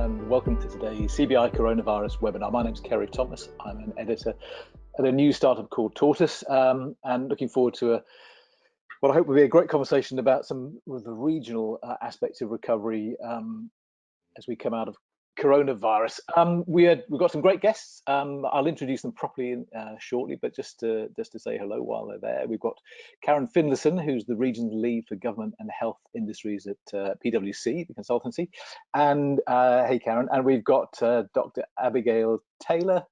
and welcome to today's CBI coronavirus webinar. My name is Kerry Thomas. I'm an editor at a new startup called Tortoise, and looking forward to what I hope will be a great conversation about some of the regional aspects of recovery as we come out of coronavirus. We've got some great guests. I'll introduce them properly shortly, but just to say hello while they're there, we've got Karen Finlayson, who's the regional lead for government and health industries at PwC, the consultancy. And hey, Karen. And we've got Dr. Abigail Taylor,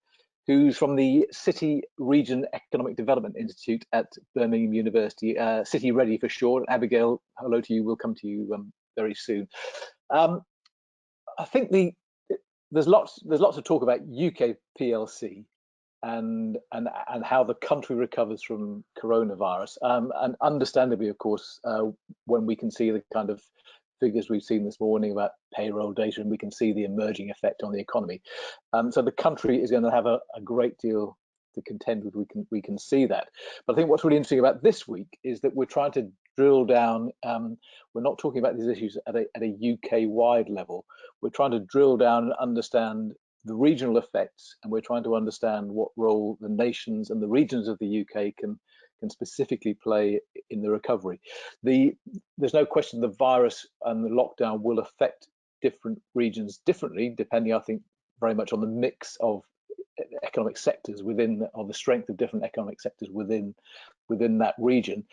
who's from the City Region Economic Development Institute at Birmingham University, City Ready for short. Abigail, hello to you. We'll come to you very soon. I think there's lots of talk about UK PLC and how the country recovers from coronavirus, and understandably, of course, when we can see the kind of figures we've seen this morning about payroll data, and we can see the emerging effect on the economy. So the country is going to have a great deal to contend with. We can see that. But I think what's really interesting about this week is that we're trying to drill down. We're not talking about these issues at a UK-wide level. We're trying to drill down and understand the regional effects, and we're trying to understand what role the nations and the regions of the UK can specifically play in the recovery. There's no question the virus and the lockdown will affect different regions differently, depending, I think, very much on the mix of economic sectors on the strength of different economic sectors within that region.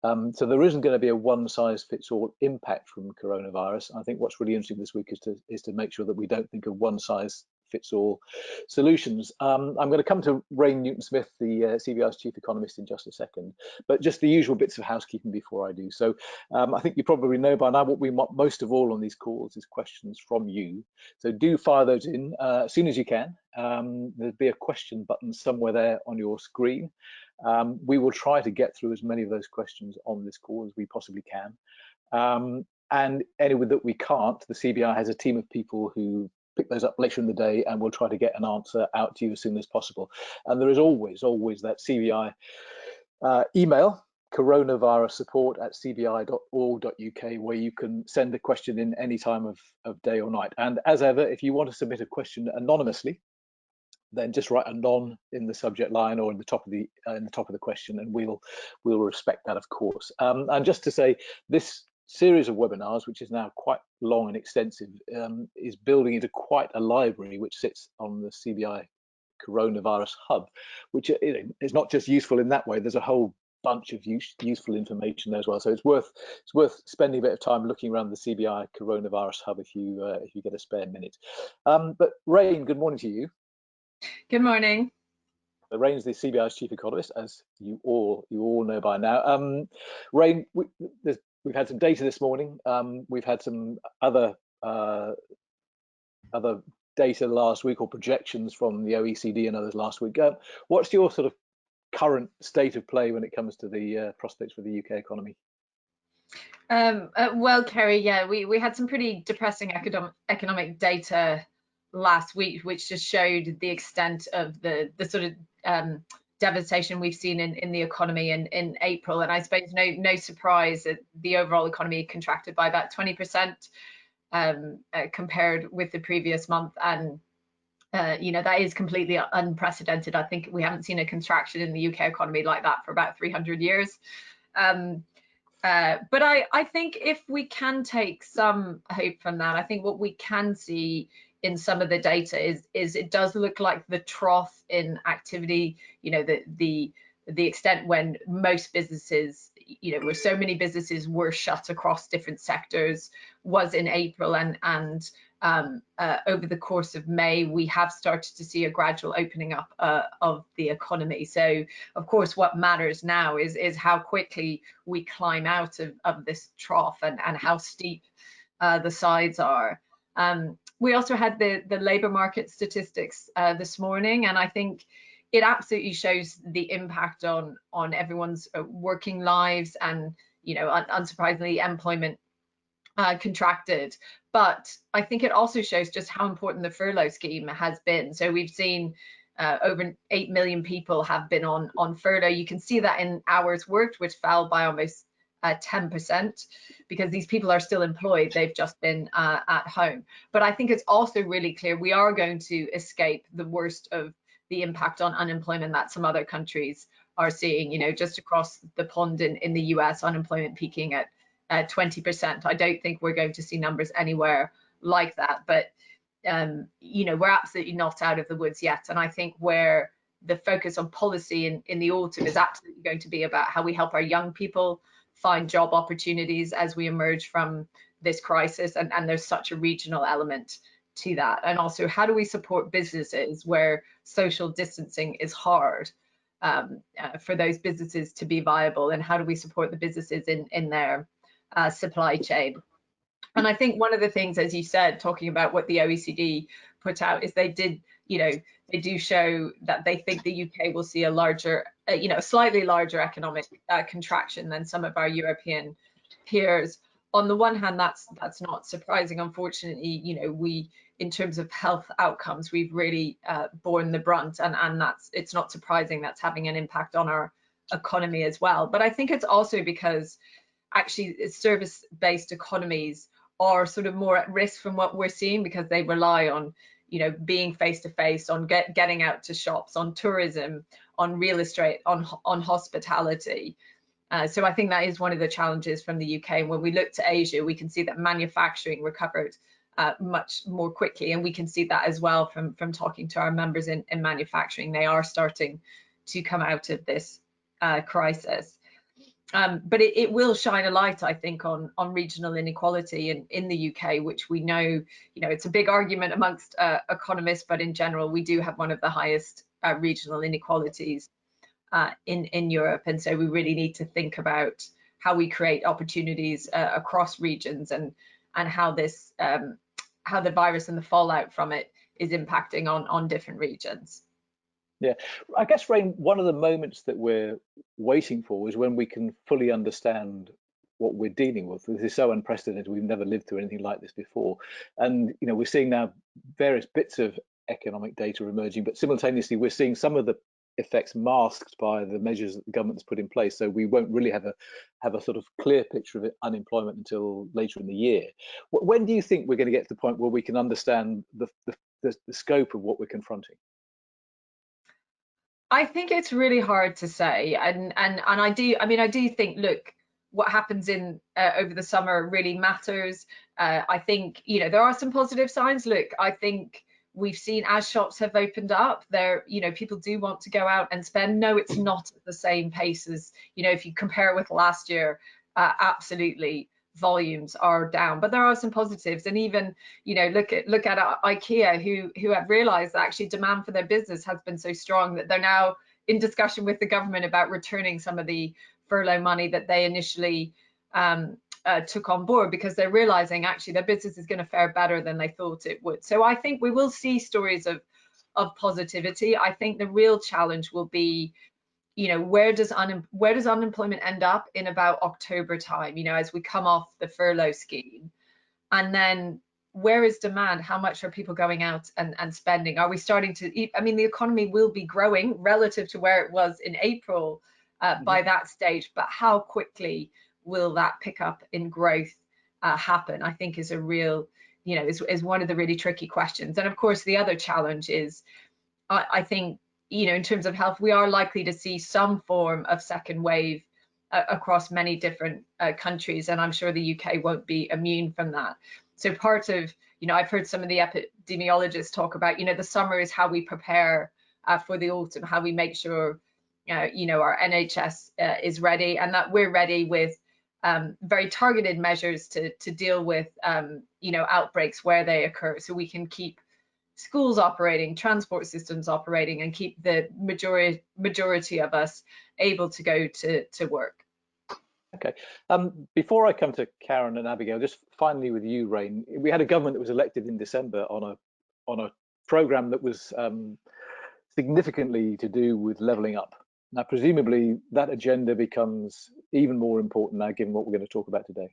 So there isn't going to be a one-size-fits-all impact from coronavirus. I think what's really interesting this week is to make sure that we don't think of one-size-fits-all solutions. I'm going to come to Rain Newton-Smith, the CBI's chief economist, in just a second, but just the usual bits of housekeeping before I do. So I think you probably know by now what we want most of all on these calls is questions from you. So do fire those in as soon as you can. There'll be a question button somewhere there on your screen. We will try to get through as many of those questions on this call as we possibly can. And anyway that we can't, the CBI has a team of people who pick those up later in the day, and we'll try to get an answer out to you as soon as possible. And there is always that CBI email, coronavirussupport@cbi.org.uk, where you can send a question in any time of day or night. And as ever, if you want to submit a question anonymously, then just write anon in the subject line or in the top of the question, and we'll respect that, of course. And just to say, this series of webinars, which is now quite long and extensive, is building into quite a library which sits on the CBI Coronavirus Hub, which is not just useful in that way. There's a whole bunch of useful information there as well. So it's worth spending a bit of time looking around the CBI Coronavirus Hub if you get a spare minute. But Rain, good morning to you. Good morning. Rain's the CBI's chief economist, as you all know by now. Rain, we've had some data this morning. We've had some other data last week, or projections from the OECD and others last week. What's your sort of current state of play when it comes to the prospects for the UK economy? Well, Kerry, yeah, we had some pretty depressing economic data last week, which just showed the extent of the sort of devastation we've seen in the economy in April. And I suppose no surprise that the overall economy contracted by about 20% compared with the previous month. And that is completely unprecedented. I think we haven't seen a contraction in the UK economy like that for about 300 years. But I think if we can take some hope from that, I think what we can see in some of the data is it does look like the trough in activity, the extent when most businesses, where so many businesses were shut across different sectors, was in April, and over the course of May, we have started to see a gradual opening up of the economy. So, of course, what matters now is how quickly we climb out of this trough and how steep the sides are. We also had the labour market statistics this morning, and I think it absolutely shows the impact on everyone's working lives, and unsurprisingly, employment contracted. But I think it also shows just how important the furlough scheme has been. So we've seen over 8 million people have been on furlough. You can see that in hours worked, which fell by almost 10%, because these people are still employed. They've just been at home. But I think it's also really clear we are going to escape the worst of the impact on unemployment that some other countries are seeing. You know, just across the pond in the US, unemployment peaking at 20%. I don't think we're going to see numbers anywhere like that. But you know, we're absolutely not out of the woods yet. And I think where the focus on policy in the autumn is absolutely going to be about how we help our young people find job opportunities as we emerge from this crisis. And there's such a regional element to that. And also, how do we support businesses where social distancing is hard for those businesses to be viable? And how do we support the businesses in their supply chain? And I think one of the things, as you said, talking about what the OECD put out, is they did, you know, they do show that they think the UK will see a larger, you know, a slightly larger economic contraction than some of our European peers. On the one hand, that's not surprising. Unfortunately, you know, we, in terms of health outcomes, we've really borne the brunt, and it's not surprising that's having an impact on our economy as well. But I think it's also because actually service-based economies are sort of more at risk from what we're seeing, because they rely on, you know, being face to face, on getting out to shops, on tourism, on real estate, on hospitality. So I think that is one of the challenges from the UK. And when we look to Asia, we can see that manufacturing recovered much more quickly, and we can see that as well from talking to our members in manufacturing. They are starting to come out of this crisis. But it will shine a light, I think, on regional inequality in the UK, which we know, you know, it's a big argument amongst economists, but in general, we do have one of the highest regional inequalities in Europe. And so we really need to think about how we create opportunities across regions, and how this, how the virus and the fallout from it is impacting on different regions. Yeah, I guess, Rain, one of the moments that we're waiting for is when we can fully understand what we're dealing with. This is so unprecedented. We've never lived through anything like this before. And, you know, we're seeing now various bits of economic data emerging, but simultaneously we're seeing some of the effects masked by the measures that the government's put in place. So we won't really have a sort of clear picture of unemployment until later in the year. When do you think we're going to get to the point where we can understand the scope of what we're confronting? I think it's really hard to say, and I do think, look, what happens in over the summer really matters. I think, you know, there are some positive signs. Look, I think we've seen, as shops have opened up, there, you know, people do want to go out and spend. No, it's not at the same pace as, you know, if you compare it with last year, absolutely volumes are down, but there are some positives. And even, you know, look at IKEA, who have realized that actually demand for their business has been so strong that they're now in discussion with the government about returning some of the furlough money that they initially took on board, because they're realizing actually their business is going to fare better than they thought it would. So I think we will see stories of positivity. I think the real challenge will be, you know, where does unemployment end up in about October time, you know, as we come off the furlough scheme? And then where is demand? How much are people going out and spending? Are we starting to, I mean, the economy will be growing relative to where it was in April by that stage, but how quickly will that pickup in growth happen? I think is a real, you know, is one of the really tricky questions. And of course, the other challenge is, I think, you know, in terms of health, we are likely to see some form of second wave across many different countries, and I'm sure the UK won't be immune from that. So part of, you know, I've heard some of the epidemiologists talk about, you know, the summer is how we prepare for the autumn, how we make sure, you know, our NHS is ready, and that we're ready with very targeted measures to deal with, you know, outbreaks where they occur, so we can keep schools operating, transport systems operating, and keep the majority of us able to go to work. Okay. Before I come to Karen and Abigail, just finally with you, Rain, we had a government that was elected in December on a programme that was significantly to do with levelling up. Now, presumably that agenda becomes even more important now, given what we're going to talk about today.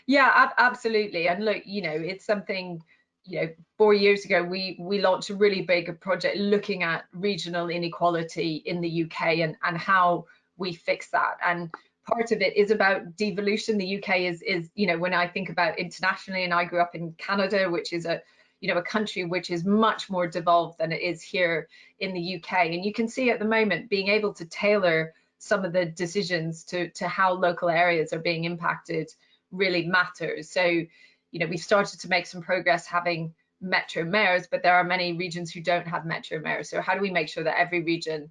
Yeah, absolutely. And look, you know, it's something, you know, 4 years ago, we launched a really big project looking at regional inequality in the UK and how we fix that. And part of it is about devolution. The UK is, you know, when I think about internationally, and I grew up in Canada, which is a, you know, a country which is much more devolved than it is here in the UK. And you can see at the moment being able to tailor some of the decisions to how local areas are being impacted really matters. So, you know, we've started to make some progress having metro mayors, but there are many regions who don't have metro mayors. So how do we make sure that every region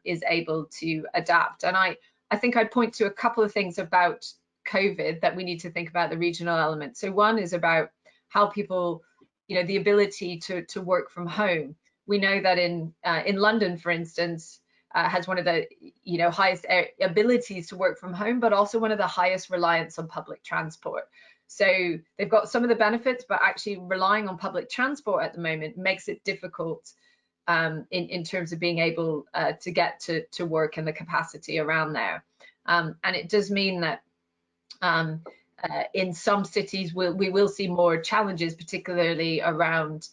is able to adapt? And I think I'd point to a couple of things about COVID that we need to think about the regional element. So one is about how people, you know, the ability to work from home. We know that in London, for instance, has one of the, you know, highest abilities to work from home, but also one of the highest reliance on public transport. So they've got some of the benefits, but actually relying on public transport at the moment makes it difficult in terms of being able to get to work and the capacity around there. And it does mean that in some cities we will see more challenges, particularly around,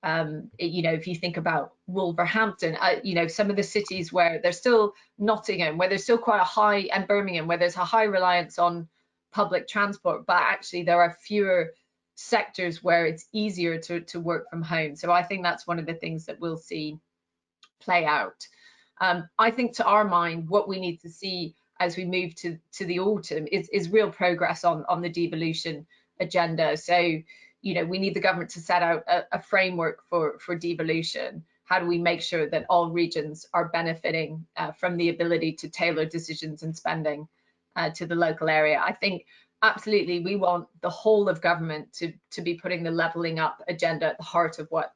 you know, if you think about Wolverhampton, you know, some of the cities where there's still Nottingham, where there's still quite a high, and Birmingham, where there's a high reliance on public transport, but actually there are fewer sectors where it's easier to work from home. So I think that's one of the things that we'll see play out. I think to our mind, what we need to see as we move to the autumn is real progress on the devolution agenda. So, you know, we need the government to set out a framework for devolution. How do we make sure that all regions are benefiting from the ability to tailor decisions and spending to the local area? I think absolutely we want the whole of government to be putting the levelling up agenda at the heart of what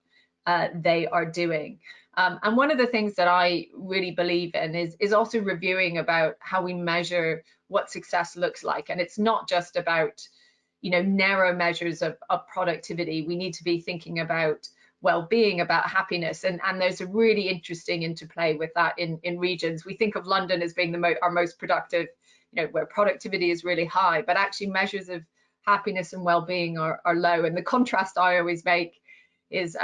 they are doing. And one of the things that I really believe in is also reviewing about how we measure what success looks like. And it's not just about, you know, narrow measures of productivity. We need to be thinking about well-being, about happiness, and there's a really interesting interplay with that in regions. We think of London as being our most productive, you know, where productivity is really high, but actually measures of happiness and well-being are low. And the contrast I always make is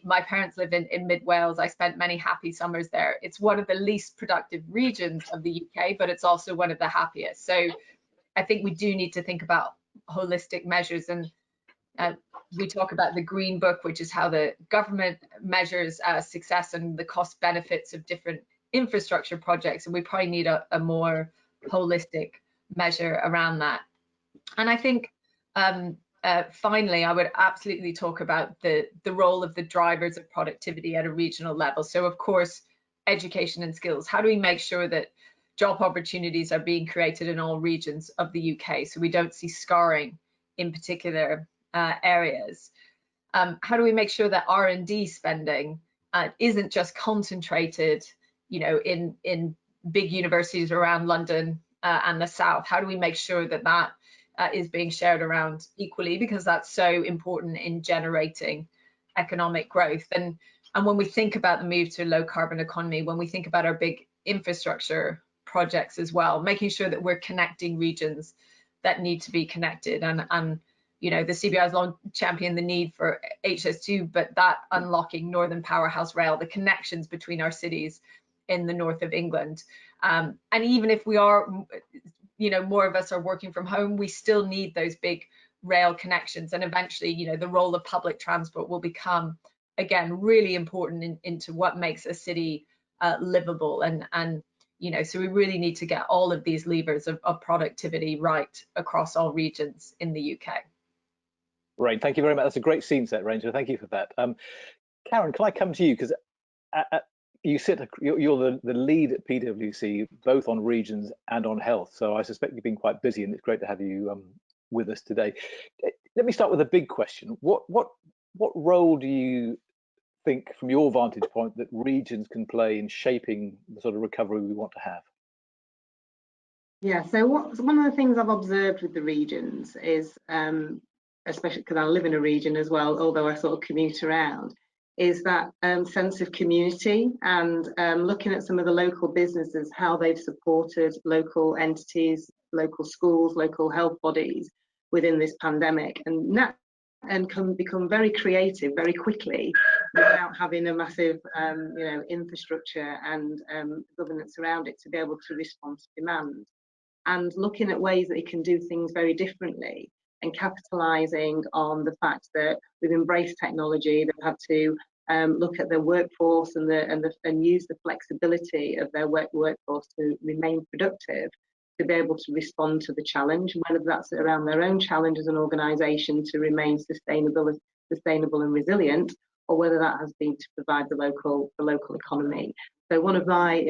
my parents live in mid Wales. I spent many happy summers there. It's one of the least productive regions of the UK, but it's also one of the happiest. So I think we do need to think about holistic measures. And we talk about the Green Book, which is how the government measures success and the cost benefits of different infrastructure projects. And we probably need a more holistic measure around that. And I think finally, I would absolutely talk about the role of the drivers of productivity at a regional level. So of course, education and skills. How do we make sure that job opportunities are being created in all regions of the UK so we don't see scarring in particular areas? How do we make sure that R&D spending isn't just concentrated, you know, in big universities around London and the South? How do we make sure that that is being shared around equally, because that's so important in generating economic growth? And when we think about the move to a low carbon economy, when we think about our big infrastructure projects as well, making sure that we're connecting regions that need to be connected. And you know, the CBI has long championed the need for HS2, but that unlocking Northern Powerhouse Rail, the connections between our cities in the north of England. And even if we are, you know, more of us are working from home, we still need those big rail connections. And eventually, you know, the role of public transport will become, again, really important into what makes a city livable. And you know, so we really need to get all of these levers of productivity right across all regions in the UK. Right, thank you very much. That's a great scene set, Ranger. Thank you for that. Karen, can I come to you? Because you're the lead at PwC, both on regions and on health. So I suspect you've been quite busy, and it's great to have you with us today. Let me start with a big question. What role do you think, from your vantage point, that regions can play in shaping the sort of recovery we want to have? Yeah, so one of the things I've observed with the regions is, especially because I live in a region as well, although I sort of commute around, is that sense of community, and looking at some of the local businesses, how they've supported local entities, local schools, local health bodies within this pandemic, and can become very creative very quickly without having a massive you know, infrastructure and governance around it to be able to respond to demand. and looking at ways that it can do things very differently, and capitalising on the fact that we've embraced technology. They've had to look at their workforce and use the flexibility of their workforce to remain productive, to be able to respond to the challenge, whether that's around their own challenge as an organisation to remain sustainable and resilient, or whether that has been to provide the local economy. So one of my,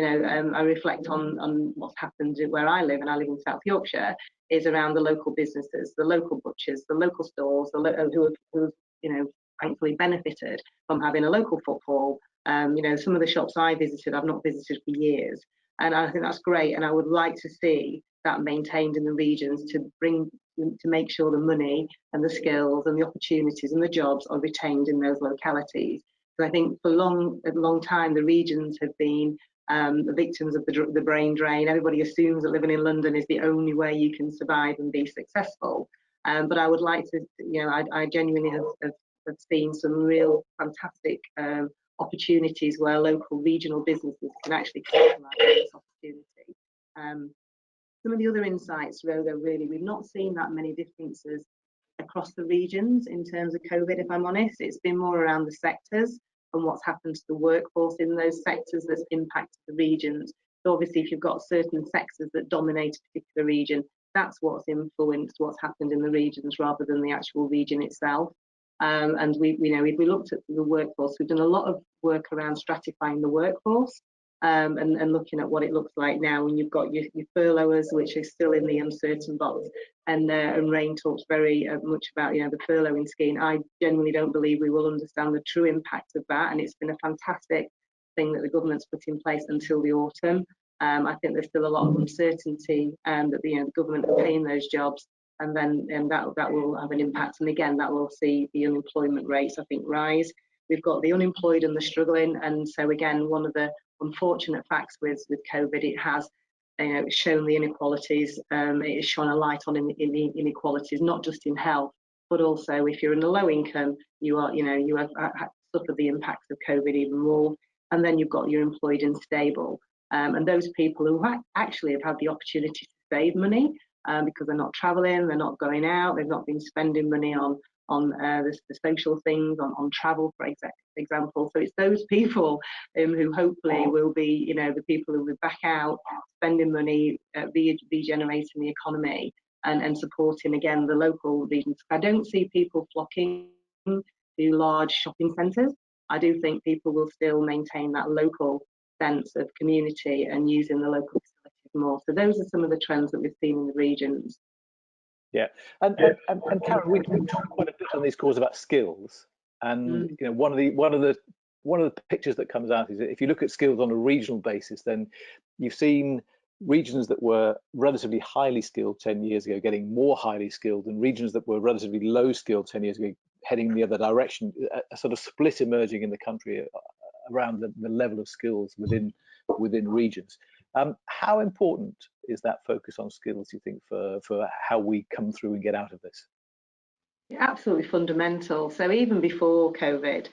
I reflect on what's happened where I live, and I live in South Yorkshire, is around the local businesses, the local butchers, the local stores, who have thankfully benefited from having a local footfall. Some of the shops I visited, I've not visited for years, and I think that's great. And I would like to see that maintained in the regions to make sure the money and the skills and the opportunities and the jobs are retained in those localities. So I think for a long time the regions have been the victims of the brain drain. Everybody assumes that living in London is the only way you can survive and be successful. But I would like to, I genuinely have seen some real fantastic opportunities where local regional businesses can actually capitalise on this opportunity. Some of the other insights, really, we've not seen that many differences across the regions in terms of COVID, if I'm honest. It's been more around the sectors and what's happened to the workforce in those sectors that's impacted the regions. So obviously, if you've got certain sectors that dominate a particular region, that's what's influenced what's happened in the regions rather than the actual region itself. And if we looked at the workforce, we've done a lot of work around stratifying the workforce. And looking at what it looks like now, when you've got your furloughers, which is still in the uncertain box, and Rain talks very much about the furloughing scheme. I genuinely don't believe we will understand the true impact of that, and it's been a fantastic thing that the government's put in place until the autumn. I think there's still a lot of uncertainty that the government are paying those jobs, and then that will have an impact, and again that will see the unemployment rates, I think, rise. We've got the unemployed and the struggling, and so again, one of the unfortunate facts with COVID, it has shown the inequalities. It has shone a light on in inequalities, not just in health, but also if you're in a low income, you have suffered the impacts of COVID even more. And then you've got your employed and stable, and those people who actually have had the opportunity to save money because they're not travelling, they're not going out, they've not been spending money on the social things, on travel, for example. So it's those people who hopefully will be, the people who will be back out, spending money, regenerating the economy, and supporting again the local regions. I don't see people flocking to large shopping centres. I do think people will still maintain that local sense of community and using the local facilities more. So those are some of the trends that we've seen in the regions. Yeah, and Karen, we talked quite a bit on these calls about skills, and one of the pictures that comes out is that if you look at skills on a regional basis, then you've seen regions that were relatively highly skilled 10 years ago getting more highly skilled, and regions that were relatively low skilled 10 years ago heading the other direction. A sort of split emerging in the country around the level of skills within regions. How important is that focus on skills, you think, for how we come through and get out of this? Absolutely fundamental. So even before COVID,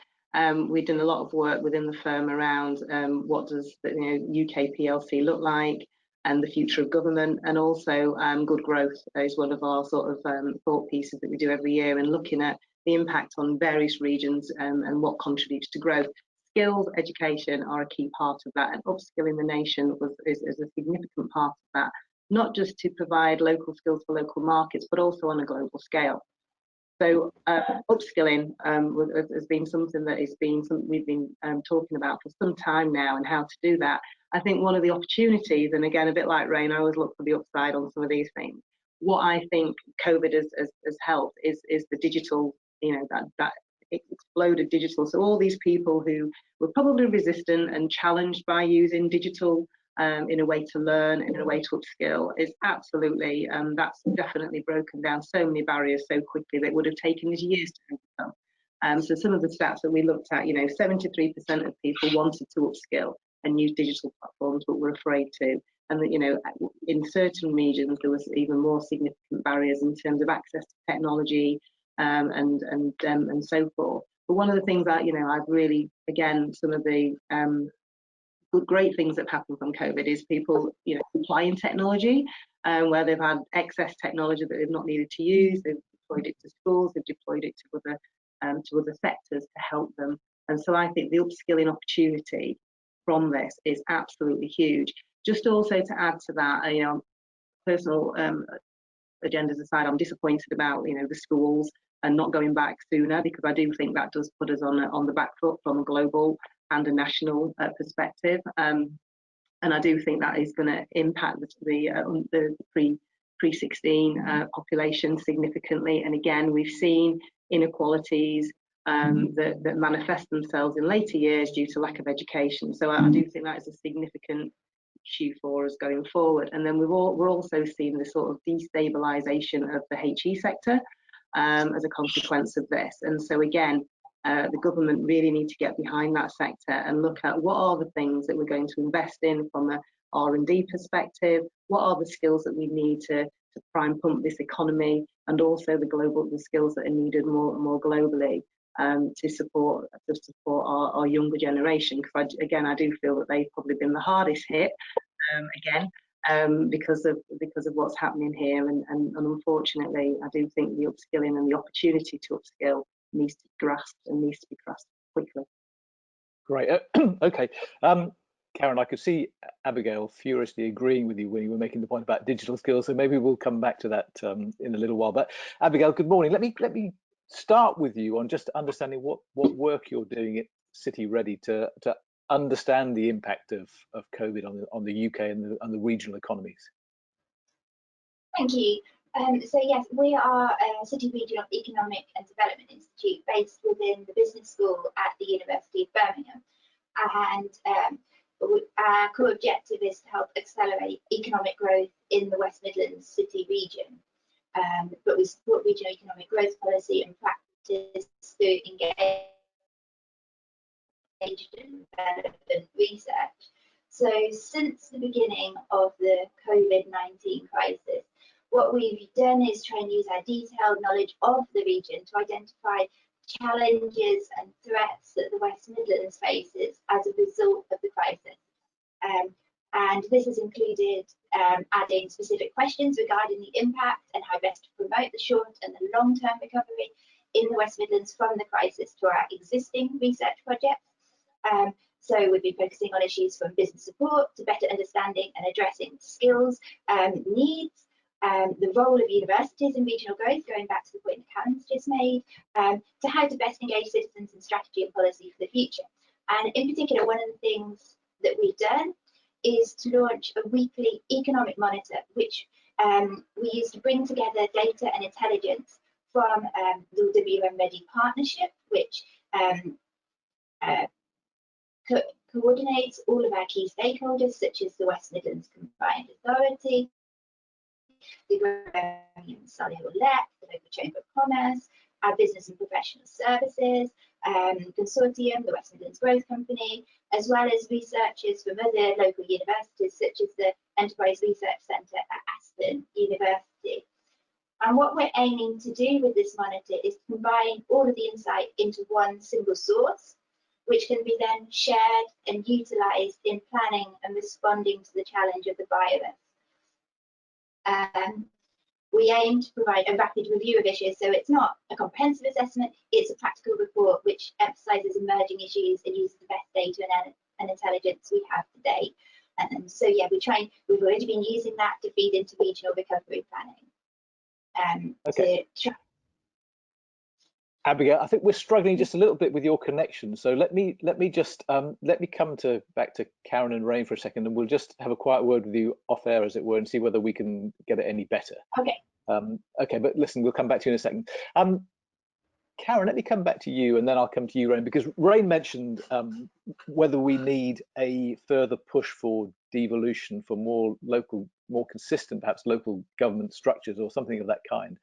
we've done a lot of work within the firm around what does the UK PLC look like, and the future of government, and also good growth is one of our sort of thought pieces that we do every year, and looking at the impact on various regions and what contributes to growth. Skills, education are a key part of that, and upskilling the nation is a significant part of that, not just to provide local skills for local markets, but also on a global scale. So upskilling has been something that we've been talking about for some time now, and how to do that. I think one of the opportunities, and again, a bit like Rain, I always look for the upside on some of these things. What I think COVID has helped is the digital, that exploded digital. So all these people who were probably resistant and challenged by using digital in a way to learn, in a way to upskill, is absolutely, that's definitely broken down so many barriers so quickly that it would have taken us years to overcome. So some of the stats that we looked at, 73% of people wanted to upskill and use digital platforms, but were afraid to. And that, in certain regions, there was even more significant barriers in terms of access to technology and so forth. But one of the things that, I've really, again, some of the great things that have happened from COVID is people, applying technology where they've had excess technology that they've not needed to use. They've deployed it to schools, they've deployed it to other sectors to help them. And so I think the upskilling opportunity from this is absolutely huge. Just also to add to that, personal agendas aside, I'm disappointed about the schools and not going back sooner, because I do think that does put us on the back foot from a global and a national perspective. And I do think that is going to impact the pre-16 population significantly. And again, we've seen inequalities that manifest themselves in later years due to lack of education. So I do think that is a significant issue for us going forward. And then we're also seeing the sort of destabilisation of the HE sector as a consequence of this. And so again, the government really need to get behind that sector and look at what are the things that we're going to invest in from a R&D perspective, what are the skills that we need to prime pump this economy, and also the skills that are needed more globally to support our younger generation. Because I do feel that they've probably been the hardest hit because of what's happening here, and unfortunately I do think the upskilling and the opportunity to upskill needs to be grasped quickly. Great. Okay. Karen, I could see Abigail furiously agreeing with you when you were making the point about digital skills, so maybe we'll come back to that in a little while. But Abigail, good morning. Let me start with you on just understanding what work you're doing at City Ready to understand the impact of COVID on the UK and the regional economies. Thank you. So yes, we are a City Regional Economic and Development Institute based within the Business School at the University of Birmingham. And our core objective is to help accelerate economic growth in the West Midlands City region. But we support regional economic growth policy and practice through engaged and relevant research. So since the beginning of the COVID-19 crisis, what we've done is try and use our detailed knowledge of the region to identify challenges and threats that the West Midlands faces as a result of the crisis. And this has included adding specific questions regarding the impact and how best to promote the short and the long-term recovery in the West Midlands from the crisis to our existing research projects. So we've been focusing on issues from business support to better understanding and addressing skills needs, the role of universities in regional growth, going back to the point that Karen's just made, to how to best engage citizens in strategy and policy for the future. And in particular, one of the things that we've done is to launch a weekly economic monitor, which we use to bring together data and intelligence from the WM Ready partnership, which coordinates all of our key stakeholders, such as the West Midlands Combined Authority, the Birmingham Solihull LEC, the local Chamber of Commerce, our business and professional services consortium, the West Midlands Growth Company, as well as researchers from other local universities, such as the Enterprise Research Centre at Aston University. And what we're aiming to do with this monitor is to combine all of the insight into one single source, which can be then shared and utilised in planning and responding to the challenge of the virus. We aim to provide a rapid review of issues, so it's not a comprehensive assessment, it's a practical report which emphasises emerging issues and uses the best data and intelligence we have today. And so yeah, we've already been using that to feed into regional recovery planning. Okay. Abigail, I think we're struggling just a little bit with your connection, so let me come back to Karen and Rain for a second, and we'll just have a quiet word with you off air, as it were, and see whether we can get it any better. Okay. Okay, but listen, we'll come back to you in a second. Karen, let me come back to you, and then I'll come to you, Rain, because Rain mentioned whether we need a further push for devolution, for more local, more consistent, perhaps local government structures or something of that kind.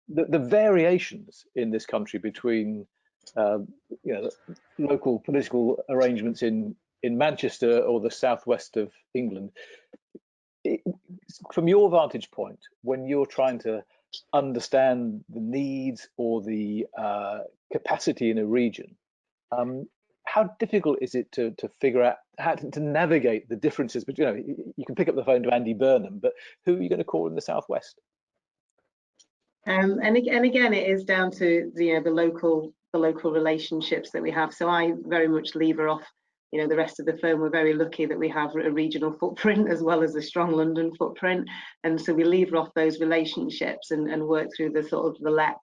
The variations in this country between local political arrangements in Manchester or the southwest of England, from your vantage point, when you're trying to understand the needs or the capacity in a region, how difficult is it to figure out how to navigate the differences? But you can pick up the phone to Andy Burnham, but who are you going to call in the Southwest? And again, it is down to the local relationships that we have. So I very much lever off the rest of the firm. We're very lucky that we have a regional footprint as well as a strong London footprint, and so we lever off those relationships and work through the sort of the LEPs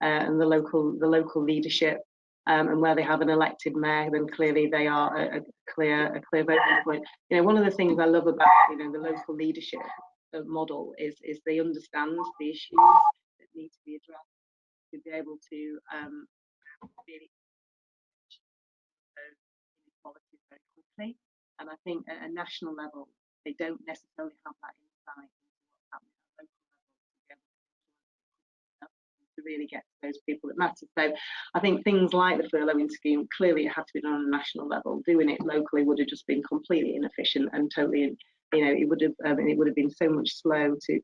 and the local leadership. And where they have an elected mayor, then clearly they are a clear voting point. One of the things I love about the local leadership model is they understand the issues that need to be addressed to be able to really inequalities very quickly. And I think at a national level, they don't necessarily have that insight into what's happening at a local level to be able to really get to those people that matter. So I think things like the furloughing scheme, clearly it had to be done on a national level. Doing it locally would have just been completely inefficient and totally, it would have been so much slow to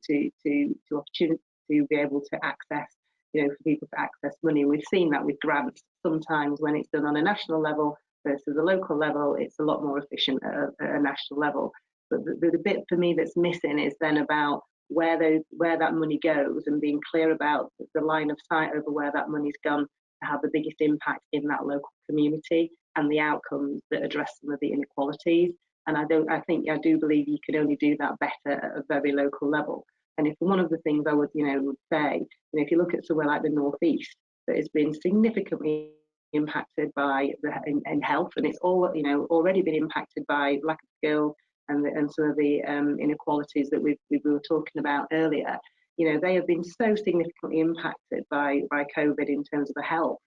opportunity to be able to access, for people to access money. We've seen that with grants. Sometimes when it's done on a national level versus a local level, it's a lot more efficient at a national level. But the bit for me that's missing is then about where that money goes and being clear about the line of sight over where that money's gone to have the biggest impact in that local community and the outcomes that address some of the inequalities. And I do believe you can only do that better at a very local level. And if one of the things I would say, if you look at somewhere like the Northeast that has been significantly impacted by in health, and it's all already been impacted by lack of skill and some of the inequalities that we were talking about earlier. They have been so significantly impacted by COVID in terms of a health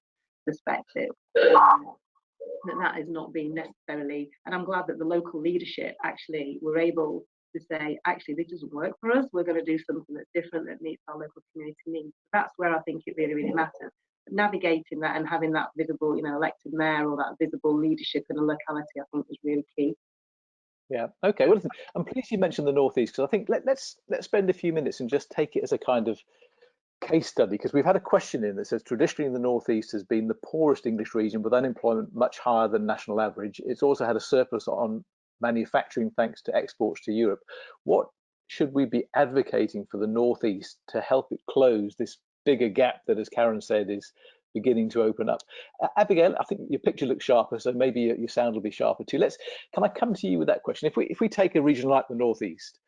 perspective. That has not been necessarily, and I'm glad that the local leadership actually were able to say, actually, this doesn't work for us. We're going to do something that's different that meets our local community needs. That's where I think it really, really matters. But navigating that and having that visible, elected mayor or that visible leadership in a locality, I think is really key. Yeah. Okay. Well, listen, I'm pleased you mentioned the Northeast, because I think let's spend a few minutes and just take it as a kind of case study, because we've had a question in that says traditionally the Northeast has been the poorest English region with unemployment much higher than national average. It's also had a surplus on manufacturing thanks to exports to Europe. What should we be advocating for the Northeast to help it close this bigger gap that, as Karen said, is beginning to open up? Abigail, I think your picture looks sharper, so maybe your sound will be sharper too. Can I come to you with that question? If we take a region like the Northeast,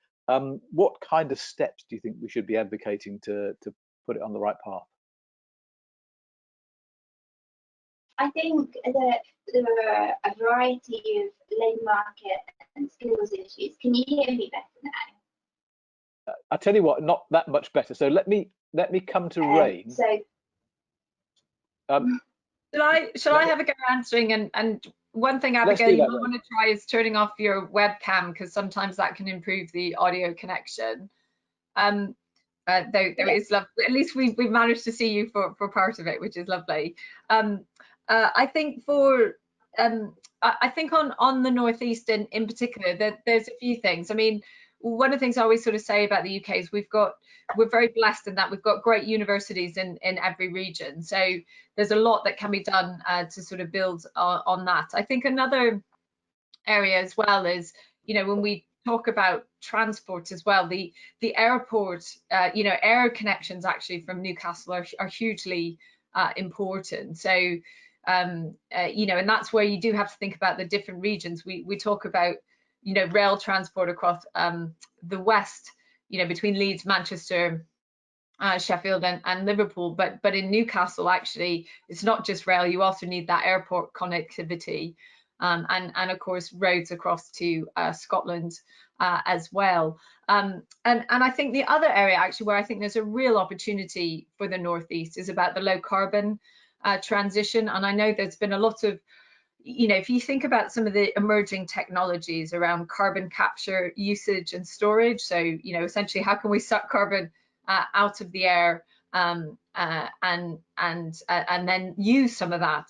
what kind of steps do you think we should be advocating to put it on the right path? I think that there are a variety of labour market and skills issues. Can you hear me better now? I tell you what, not that much better. So let me come to Rain. Shall I have a go answering? And one thing, Abigail, you might want to try is turning off your webcam, because sometimes that can improve the audio connection. There is love. At least we've managed to see you for part of it, which is lovely. I think I think on the Northeast in particular, that there's a few things. I mean, one of the things I always sort of say about the UK is we're very blessed in that we've got great universities in every region. So there's a lot that can be done to sort of build on that. I think another area as well is, when we talk about transport as well, the airport, air connections actually from Newcastle are hugely important. So, and that's where you do have to think about the different regions. We talk about, rail transport across the west, between Leeds, Manchester, Sheffield and Liverpool, but in Newcastle, actually, it's not just rail. You also need that airport connectivity. And of course roads across to Scotland as well. And I think the other area actually where I think there's a real opportunity for the Northeast is about the low carbon transition. And I know there's been a lot of, if you think about some of the emerging technologies around carbon capture, usage and storage, so essentially how can we suck carbon out of the air and then use some of that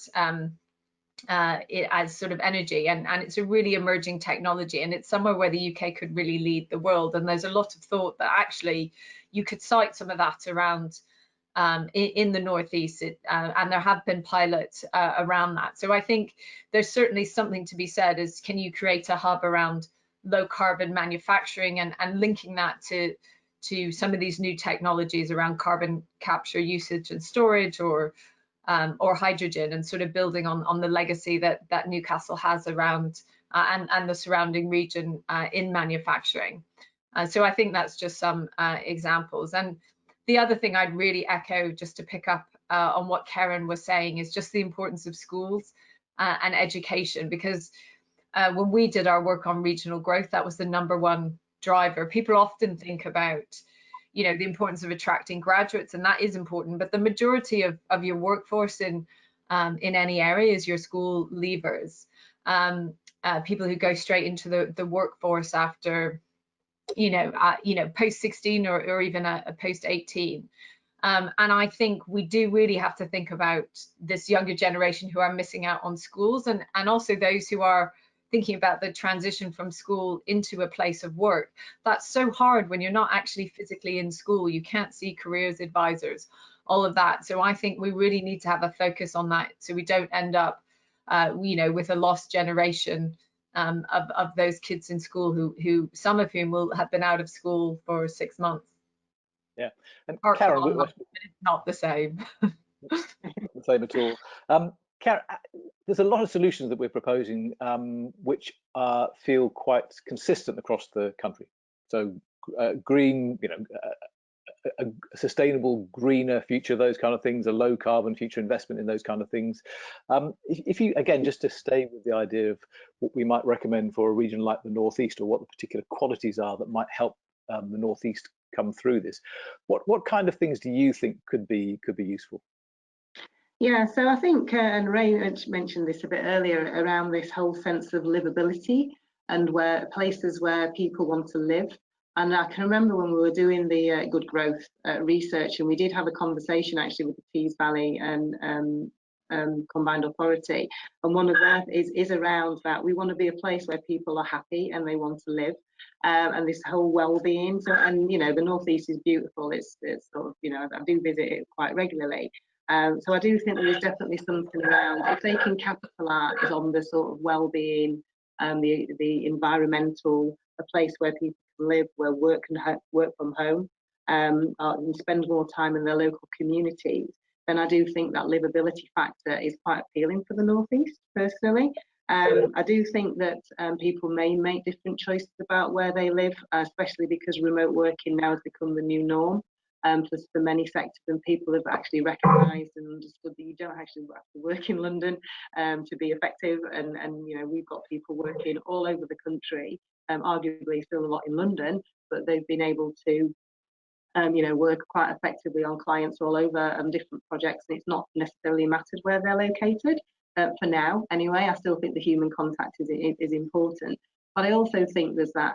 as sort of energy, and it's a really emerging technology, and it's somewhere where the UK could really lead the world. And there's a lot of thought that actually you could cite some of that around in the Northeast, and there have been pilots around that. So I think there's certainly something to be said is, can you create a hub around low carbon manufacturing and linking that to some of these new technologies around carbon capture, usage and storage, or hydrogen, and sort of building on the legacy that Newcastle has around and the surrounding region in manufacturing. So I think that's just some examples. And the other thing I'd really echo, just to pick up on what Karen was saying, is just the importance of schools and education, because when we did our work on regional growth, that was the #1 driver. People often think about, you know, the importance of attracting graduates, and that is important, but the majority of your workforce in any area is your school leavers, people who go straight into the workforce after, post 16 or even a post 18. And I think we do really have to think about this younger generation who are missing out on schools, and also those who are thinking about the transition from school into a place of work. That's so hard when you're not actually physically in school. You can't see careers advisors, all of that. So I think we really need to have a focus on that, so we don't end up, with a lost generation of those kids in school who some of whom will have been out of school for 6 months. Yeah, and Or Karen, it's not the same. the same at all. Karen, there's a lot of solutions that we're proposing which feel quite consistent across the country. So green, a sustainable, greener future, those kind of things, a low carbon future, investment in those kind of things. If you, again, just to stay with the idea of what we might recommend for a region like the Northeast, or what the particular qualities are that might help the Northeast come through this, what kind of things do you think could be useful? Yeah, so I think, and Ray mentioned this a bit earlier, around this whole sense of livability and where places where people want to live. And I can remember when we were doing the good growth research, and we did have a conversation actually with the Tees Valley and Combined Authority, and one of that is around that we want to be a place where people are happy and they want to live, and this whole well-being. So, and the Northeast is beautiful. It's sort of, I do visit it quite regularly. So I do think there is definitely something around, if they can capitalise on the sort of well-being, the environmental, a place where people can live, where work from home, and spend more time in their local communities, then I do think that livability factor is quite appealing for the Northeast, personally. I do think that people may make different choices about where they live, especially because remote working now has become the new norm. For many sectors, and people have actually recognised and understood that you don't actually have to work in London to be effective, and we've got people working all over the country, arguably still a lot in London, but they've been able to work quite effectively on clients all over different projects, and it's not necessarily mattered where they're located for now. Anyway, I still think the human contact is important, but I also think there's that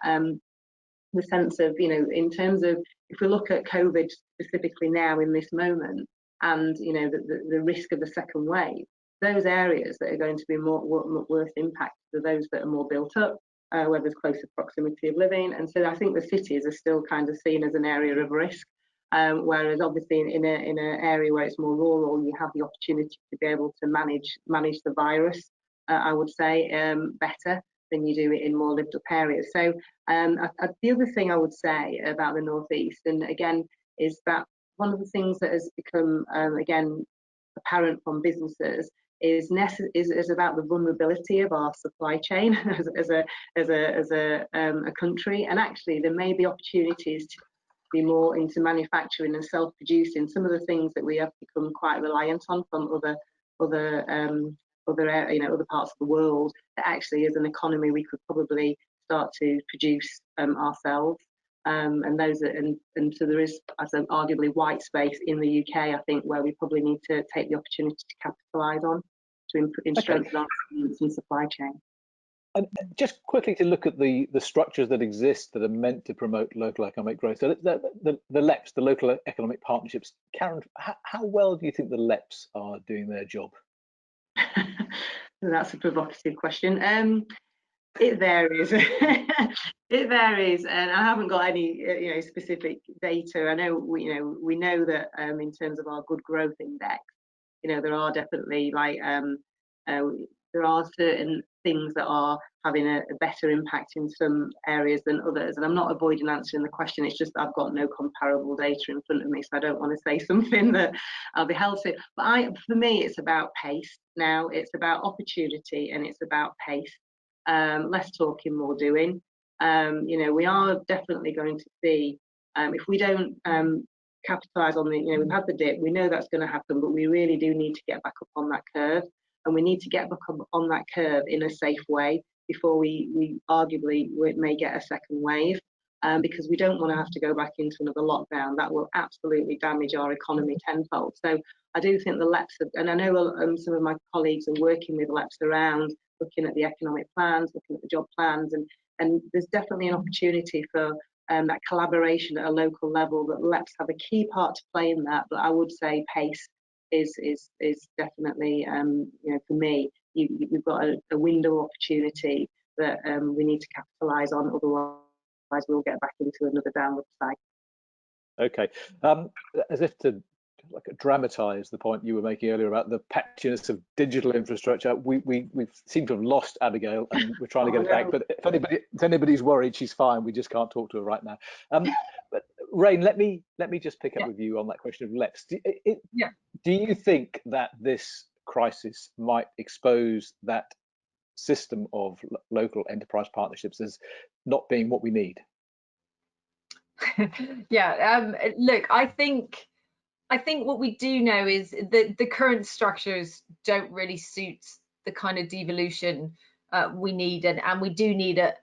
the sense of, in terms of, if we look at COVID specifically now in this moment, and the risk of a second wave, those areas that are going to be more worse impacted are those that are more built up, where there's closer proximity of living. And so I think the cities are still kind of seen as an area of risk, whereas obviously in an area where it's more rural, you have the opportunity to be able to manage the virus, I would say, better than you do it in more lived up areas. So the other thing I would say about the Northeast, and again, is that one of the things that has become again apparent from businesses is about the vulnerability of our supply chain as a country. And actually there may be opportunities to be more into manufacturing and self-producing some of the things that we have become quite reliant on from other parts of the world, that actually as an economy we could probably start to produce ourselves, and so there is, as arguably, white space in the UK, I think, where we probably need to take the opportunity to capitalise on to strengthen our supply chain. And just quickly to look at the structures that exist that are meant to promote local economic growth. So the LEPs, the local economic partnerships. Karen, how well do you think the LEPs are doing their job? That's a provocative question. It varies. It varies, and I haven't got any specific data. I know we know that in terms of our good growth index, there are definitely there are certain things that are having a better impact in some areas than others. And I'm not avoiding answering the question. It's just I've got no comparable data in front of me, so I don't want to say something that I'll be held to. But for me, it's about pace now. It's about opportunity, and it's about pace. Less talking, more doing. We are definitely going to see if we don't capitalise on we've had the dip. We know that's going to happen, but we really do need to get back up on that curve. And we need to get back up on that curve in a safe way before we arguably may get a second wave, because we don't want to have to go back into another lockdown. That will absolutely damage our economy tenfold. So I do think the LEPs, and I know some of my colleagues are working with LEPs around looking at the economic plans, looking at the job plans, and there's definitely an opportunity for that collaboration at a local level. That LEPs have a key part to play in that, but I would say pace is definitely for me, we've got a window opportunity that we need to capitalise on, otherwise we'll get back into another downward cycle. Okay, as if to dramatise the point you were making earlier about the patchiness of digital infrastructure, we seem to have lost Abigail, and we're trying to get it back. But if anybody's worried, she's fine. We just can't talk to her right now. But Rain, let me just pick up with you on that question of LEPs. Do you think that this crisis might expose that system of local enterprise partnerships as not being what we need? Look, I think what we do know is that the current structures don't really suit the kind of devolution we need, and we do need a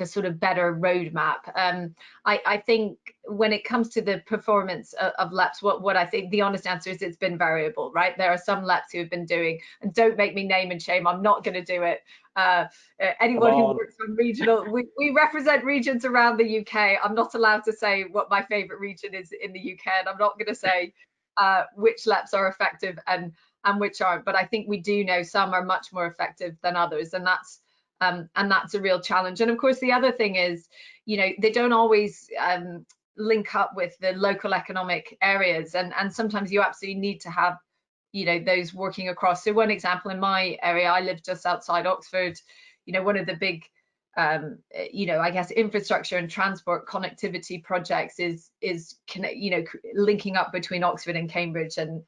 sort of better roadmap. I think when it comes to the performance of LEPs, what I think the honest answer is it's been variable, right? There are some LEPs who have been doing, and don't make me name and shame, I'm not going to do it. Anyone who works on regional, we represent regions around the UK. I'm not allowed to say what my favourite region is in the UK, and I'm not going to say which LEPs are effective and which aren't. But I think we do know some are much more effective than others, and that's a real challenge. And of course, the other thing is, they don't always link up with the local economic areas, and sometimes you absolutely need to have those working across. So one example, in my area, I live just outside Oxford. One of the big I guess infrastructure and transport connectivity projects is linking up between Oxford and Cambridge. And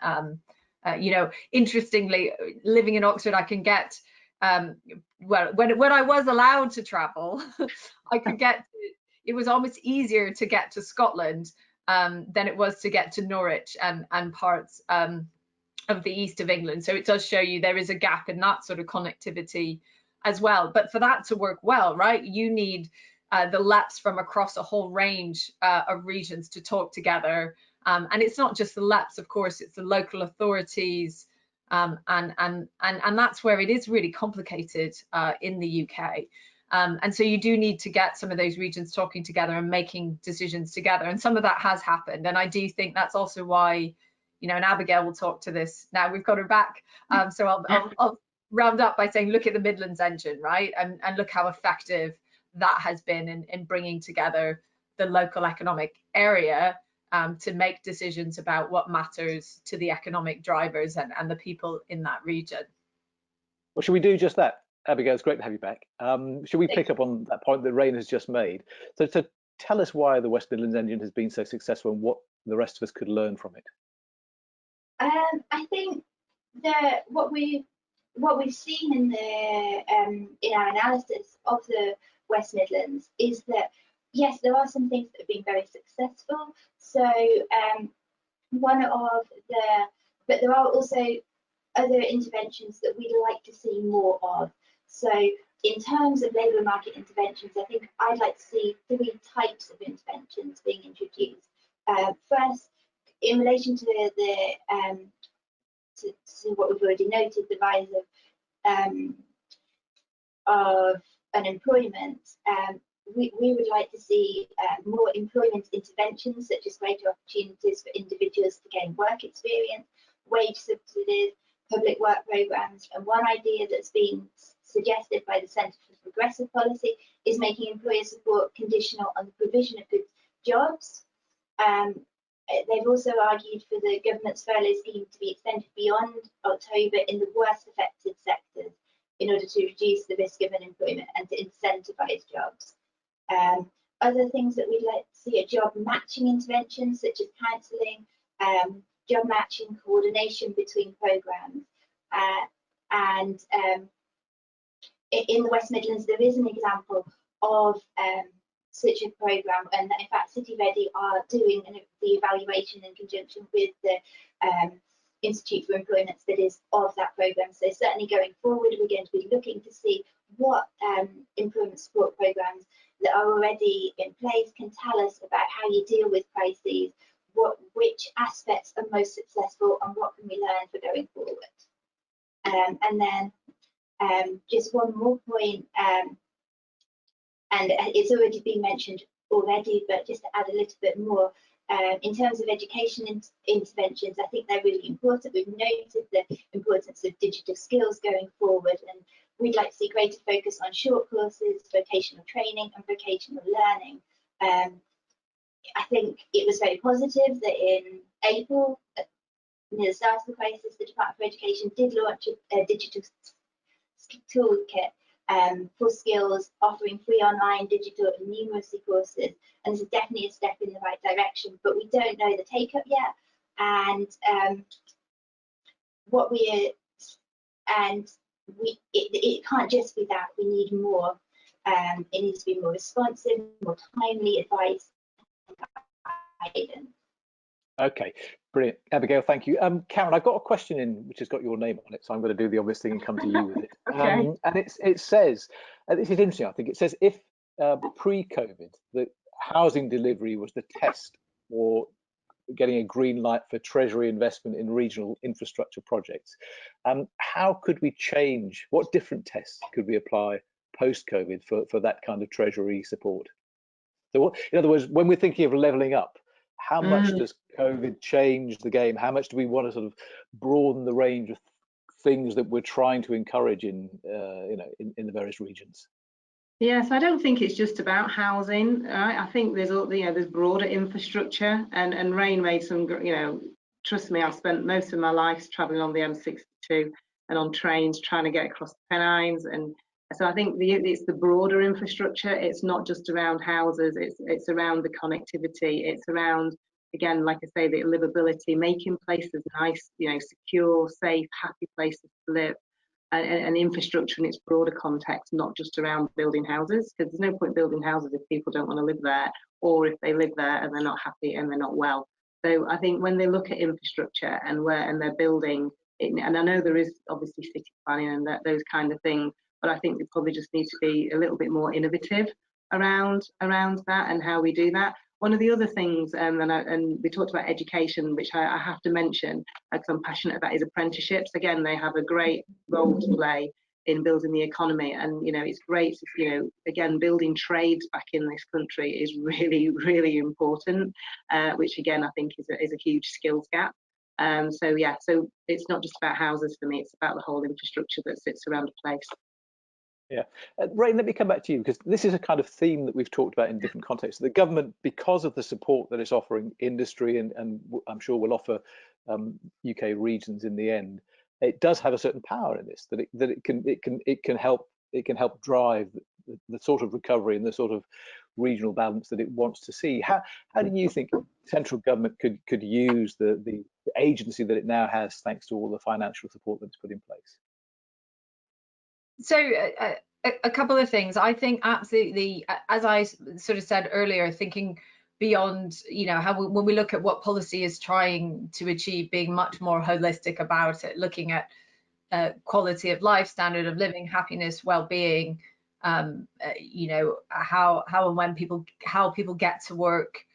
interestingly, living in Oxford, I can get well, when I was allowed to travel, I could get, it was almost easier to get to Scotland than it was to get to Norwich and parts of the east of England. So it does show you there is a gap in that sort of connectivity as well. But for that to work well, right, you need the LEPs from across a whole range of regions to talk together. And it's not just the LEPs, of course, it's the local authorities. And that's where it is really complicated in the UK. And so you do need to get some of those regions talking together and making decisions together. And some of that has happened. And I do think that's also why, and Abigail will talk to this now. We've got her back. So I'll round up by saying, look at the Midlands engine, right? And look how effective that has been in bringing together the local economic area to make decisions about what matters to the economic drivers and the people in that region. Well, should we do just that? Abigail, it's great to have you back. Should we pick up on that point that Rain has just made? So tell us why the West Midlands engine has been so successful and what the rest of us could learn from it. I think that what we've seen in our analysis of the West Midlands is that, yes, there are some things that have been very successful. So but there are also other interventions that we'd like to see more of. So in terms of labour market interventions, I think I'd like to see 3 types of interventions being introduced. First, in relation to to what we've already noted, the rise of unemployment, we would like to see more employment interventions, such as greater opportunities for individuals to gain work experience, wage subsidies, public work programmes. And one idea that's been suggested by the Centre for Progressive Policy, is making employer support conditional on the provision of good jobs. They've also argued for the government's furlough scheme to be extended beyond October in the worst affected sectors in order to reduce the risk of unemployment and to incentivise jobs. Other things that we'd like to see are job matching interventions such as counselling, job matching coordination between programmes. And in the West Midlands, there is an example of such a programme, and in fact City Ready are doing the evaluation in conjunction with the Institute for Employment Studies of that programme. So certainly going forward, we're going to be looking to see what employment support programmes that are already in place can tell us about how you deal with crises, which aspects are most successful, and what can we learn for going forward. And then just one more point, and it's already been mentioned already, but just to add a little bit more, in terms of education interventions, I think they're really important. We've noted the importance of digital skills going forward, and we'd like to see greater focus on short courses, vocational training and vocational learning. I think it was very positive that in April, near the start of the crisis, the Department for Education did launch a digital toolkit for skills, offering free online, digital and numeracy courses, and this is definitely a step in the right direction, but we don't know the take-up yet, and it can't just be that. We need more. It needs to be more responsive, more timely advice and guidance. Okay, brilliant. Abigail, thank you. Karen, I've got a question in which has got your name on it, so I'm going to do the obvious thing and come to you with it. Okay. And it says, this is interesting, I think, it says if pre-COVID, the housing delivery was the test for getting a green light for Treasury investment in regional infrastructure projects, how could we change, what different tests could we apply post-COVID for that kind of Treasury support? So in other words, when we're thinking of levelling up, how much does COVID change the game? How much do we want to sort of broaden the range of things that we're trying to encourage in the various regions? Yes, I don't think it's just about housing. Right? I think there's broader infrastructure, and Rain made some. Trust me, I've spent most of my life travelling on the M62 and on trains trying to get across the Pennines, and so I think it's the broader infrastructure. It's not just around houses. It's around the connectivity. It's around, again, like I say, the livability, making places nice, secure, safe, happy places to live, and infrastructure in its broader context, not just around building houses, because there's no point building houses if people don't want to live there, or if they live there and they're not happy and they're not well. So I think when they look at infrastructure and they're building, and I know there is obviously city planning and those kind of things, but I think we probably just need to be a little bit more innovative around that and how we do that. One of the other things, and we talked about education, which I have to mention because I'm passionate about, is apprenticeships. Again, they have a great role to play in building the economy, and it's great. Again, building trades back in this country is really, really important, which again I think is a huge skills gap. So it's not just about houses for me; it's about the whole infrastructure that sits around a place. Yeah, Rain, let me come back to you, because this is a kind of theme that we've talked about in different contexts. The government, because of the support that it's offering industry and I'm sure will offer UK regions in the end, it does have a certain power in this, that it can help drive the sort of recovery and the sort of regional balance that it wants to see. How do you think central government could use the agency that it now has, thanks to all the financial support that's put in place? So a couple of things. I think absolutely, as I sort of said earlier, thinking beyond, how when we look at what policy is trying to achieve, being much more holistic about it, looking at quality of life, standard of living, happiness, well-being, how and when people get to work,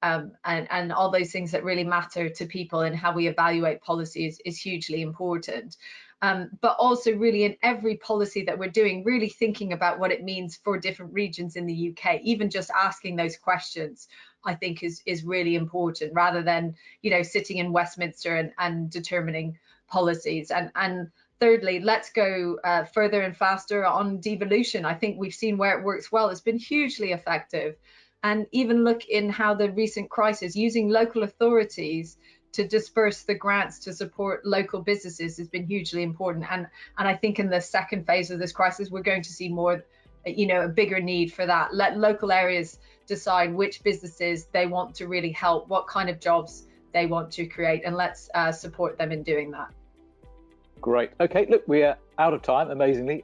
and all those things that really matter to people, and how we evaluate policies is hugely important. But also really in every policy that we're doing, really thinking about what it means for different regions in the UK. Even just asking those questions, I think is really important, rather than sitting in Westminster and determining policies. And thirdly, let's go further and faster on devolution. I think we've seen where it works well. It's been hugely effective. And even look in how the recent crisis, using local authorities to disperse the grants to support local businesses has been hugely important. And I think in the second phase of this crisis, we're going to see more, a bigger need for that. Let local areas decide which businesses they want to really help, what kind of jobs they want to create, and let's support them in doing that. Great. Okay, look, we are out of time, amazingly.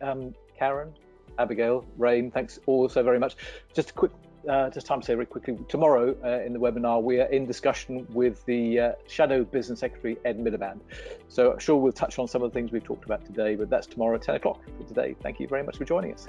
Karen, Abigail, Rain, thanks all so very much. Just time to say very quickly, tomorrow in the webinar, we are in discussion with the Shadow Business Secretary, Ed Miliband. So I'm sure we'll touch on some of the things we've talked about today, but that's tomorrow at 10 o'clock for today. Thank you very much for joining us.